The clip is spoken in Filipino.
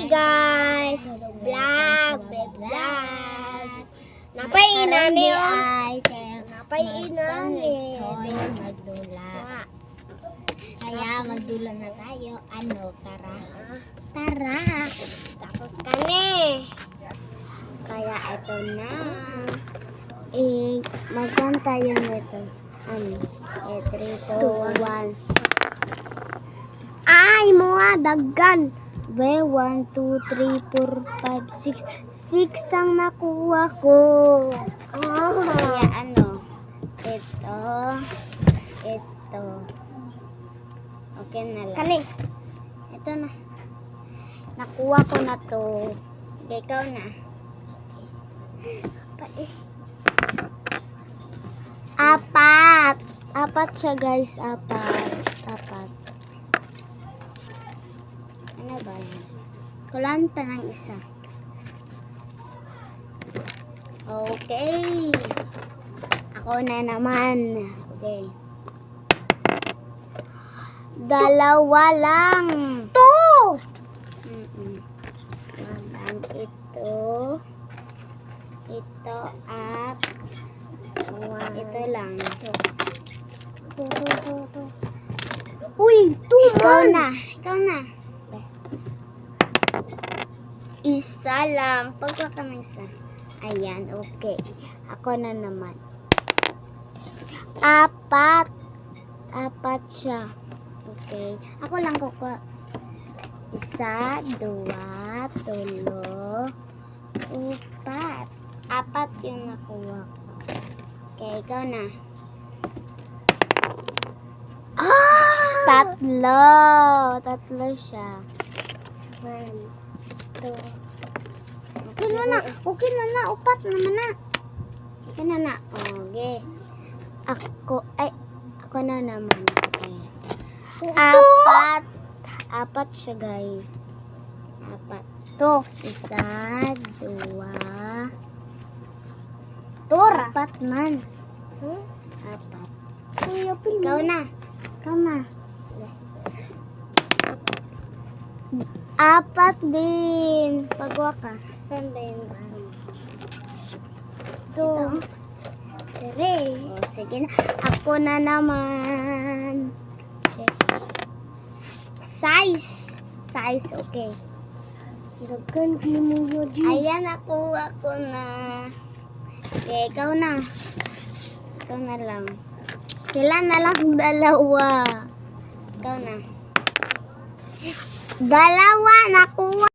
guys! Vlog! Napainan niyo! Napainan Kaya magdula na tayo. Ano, tara. Tara! Tapos kani! Kaya ito na. Magkanta tayo nito. 3, 2, 1. Ay, mga daggan! 1, 2, 3, 4, 5, 6. 6 ang nakuha ko. Kaya ano? Ito. Okay na lang. Kani! Ito na. Nakuha ko na to. Ikaw na. Apat siya guys. Apat. Ano ba yan? Kulaan pa ng isa. Okay. Ako na naman. Okay. Dalawa lang. Ito! Ito at ito lang. Uy, Ikaw tuman! na. Isa lang. Pagka ka ng isa. Ayan, okay. Ako na naman. Apat siya. Okay. Ako lang kukuha. 1, 2, 3, 4. 4 yung nakuha ko. Okay, ikaw na. Tatlo siya. 1, 2. Okay na. Upat naman na. Okay na. Okay. Ako na naman. Okay. Apat siya guys. 4. Ito. 1, 2. Tora. 4 man. 4. Ikaw na. 4 din. Pagwa ka. Saan ba yung gusto mo? Ito. Sige na. Ako na naman. Size, okay. Daggan, di mo yun. Ayan, nakuha ko na. Okay, ikaw na. Ikaw na lang. Kailan na lang 2. Ikaw na. 2, nakuha.